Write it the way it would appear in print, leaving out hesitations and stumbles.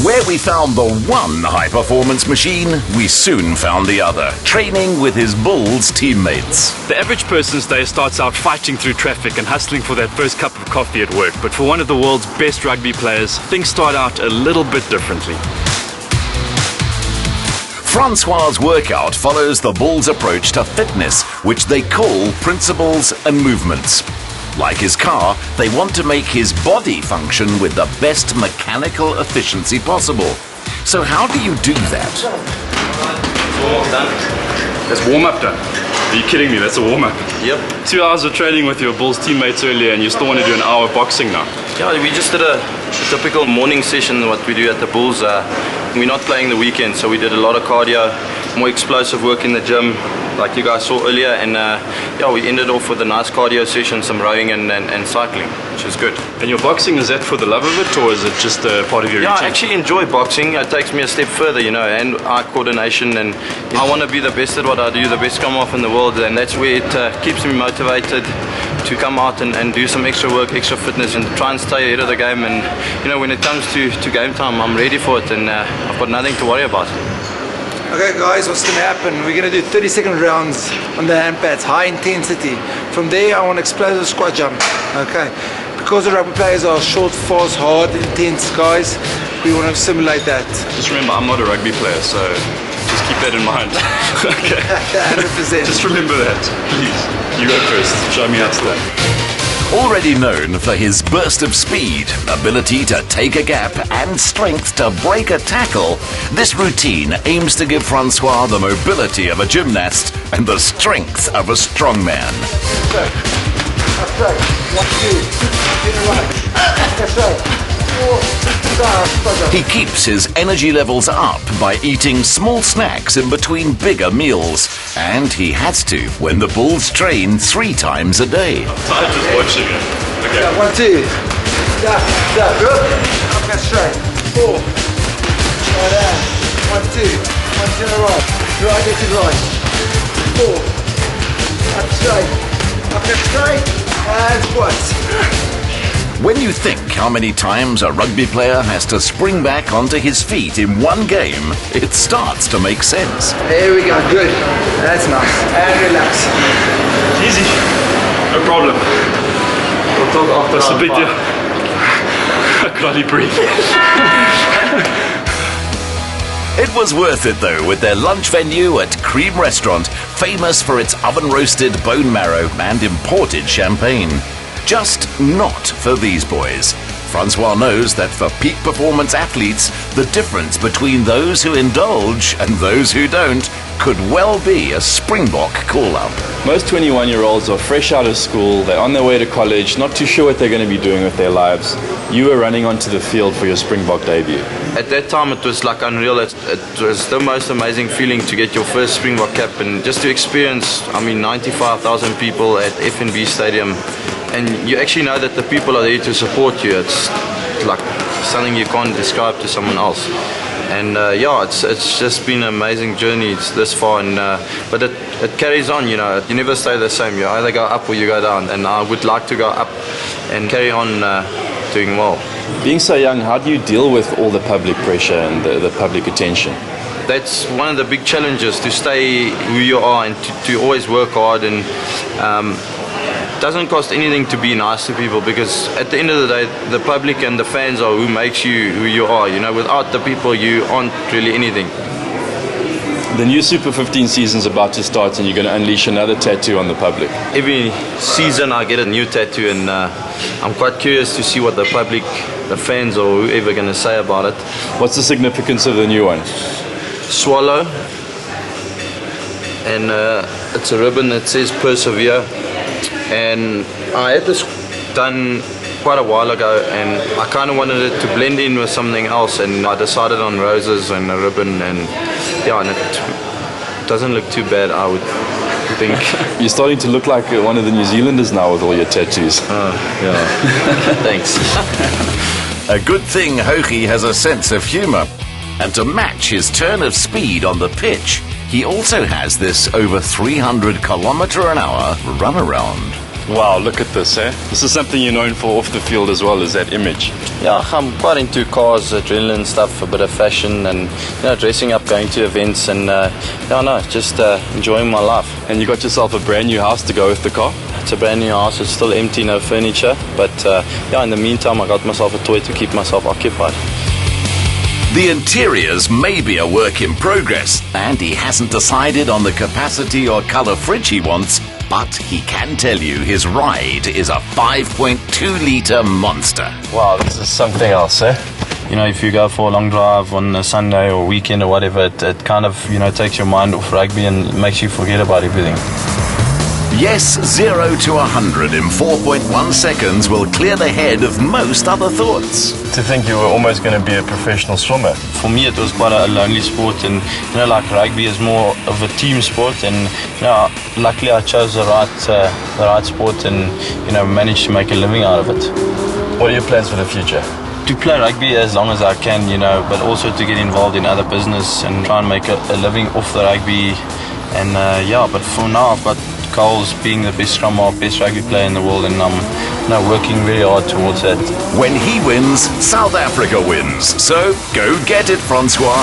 Where we found the one high-performance machine, we soon found the other, training with his Bulls teammates. The average person's day starts out fighting through traffic and hustling for that first cup of coffee at work. But for one of the world's best rugby players, things start out a little bit differently. Francois' workout follows the Bulls' approach to fitness, which they call principles and movements. Like his car, they want to make his body function with the best mechanical efficiency possible. So how do you do that? Warm-up done. That's warm-up done. Are you kidding me? That's a warm-up. Yep. 2 hours of training with your Bulls teammates earlier and you still want to do an hour of boxing now? Yeah, we just did a typical morning session, what we do at the Bulls. We're not playing the weekend, so we did a lot of cardio, more explosive work in the gym, like you guys saw earlier, and yeah, we ended off with a nice cardio session, some rowing and cycling, which is good. And your boxing, is that for the love of it, or is it just a part of your routine? I actually enjoy boxing. It takes me a step further, you know, and eye coordination, and I want to be the best at what I do, the best scrum-half in the world, and that's where it keeps me motivated to come out and do some extra work, extra fitness, and try and stay ahead of the game. And you know, when it comes to game time, I'm ready for it, and I've got nothing to worry about. Okay guys, what's going to happen? We're going to do 30-second rounds on the hand pads, high intensity. From there I want explosive squat jump. Okay, because the rugby players are short, fast, hard, intense guys, we want to simulate that. Just remember, I'm not a rugby player, so just keep that in mind. Okay. 100%. Just remember that, please. You go first, show me how to play. Already known for his burst of speed, ability to take a gap, and strength to break a tackle, this routine aims to give Francois the mobility of a gymnast and the strength of a strongman. That's right. 1, 2, right. He keeps his energy levels up by eating small snacks in between bigger meals, and he has to when the Bulls train 3 times a day. I'm tired just watching it. Okay. Yeah, 1, 2. Good. Okay, straight. 4. Right there. 1, 2. 1 to the right. Right, to the right. 4. Up straight. Okay, straight. And squats. When you think how many times a rugby player has to spring back onto his feet in one game, it starts to make sense. There we go, good. That's nice. And relax. Easy. No problem. We'll talk after. That's a big deal. I can hardly breathe. It was worth it though, with their lunch venue at Cream Restaurant, famous for its oven-roasted bone marrow and imported champagne. Just not for these boys. Francois knows that for peak performance athletes, the difference between those who indulge and those who don't could well be a Springbok call-up. Most 21-year-olds are fresh out of school, they're on their way to college, not too sure what they're going to be doing with their lives. You were running onto the field for your Springbok debut. At that time it was like unreal. It was the most amazing feeling to get your first Springbok cap and just to experience, 95,000 people at FNB Stadium. And you actually know that the people are there to support you. It's like something you can't describe to someone else. And yeah, it's just been an amazing journey this far. And but it carries on. You know, you never stay the same. You either go up or you go down. And I would like to go up and carry on doing well. Being so young, how do you deal with all the public pressure and the public attention? That's one of the big challenges, to stay who you are and to always work hard. And it doesn't cost anything to be nice to people, because at the end of the day, the public and the fans are who makes you who you are. You know, without the people, you aren't really anything. The new Super 15 season's about to start and you're going to unleash another tattoo on the public. Every season I get a new tattoo, and I'm quite curious to see what the public, the fans or whoever going to say about it. What's the significance of the new one? Swallow, and it's a ribbon that says persevere. And I had this done quite a while ago, and I kind of wanted it to blend in with something else, and I decided on roses and a ribbon, and yeah, and it doesn't look too bad, I would think. You're starting to look like one of the New Zealanders now with all your tattoos. Yeah. Thanks. A good thing Hougaard has a sense of humour. And to match his turn of speed on the pitch, he also has this over 300 km/h runaround. Wow, look at this, eh? This is something you're known for off the field as well, is that image. Yeah, I'm quite into cars, adrenaline stuff, a bit of fashion, and dressing up, going to events, and just enjoying my life. And you got yourself a brand new house to go with the car? It's a brand new house. It's still empty, no furniture, but in the meantime, I got myself a toy to keep myself occupied. The interiors may be a work in progress, and he hasn't decided on the capacity or colour fridge he wants, but he can tell you his ride is a 5.2 litre monster. Wow, this is something else, eh? If you go for a long drive on a Sunday or weekend or whatever, it kind of, takes your mind off rugby and makes you forget about everything. Yes, 0 to 100 in 4.1 seconds will clear the head of most other thoughts. To think you were almost going to be a professional swimmer. For me, it was quite a lonely sport, and like rugby is more of a team sport, and luckily I chose the right sport, and managed to make a living out of it. What are your plans for the future? To play rugby as long as I can, but also to get involved in other business and try and make a living off the rugby. And but for now I've got goals being the best scrumhalf, best rugby player in the world, and I'm working very hard towards that. When he wins, South Africa wins. So go get it, Francois.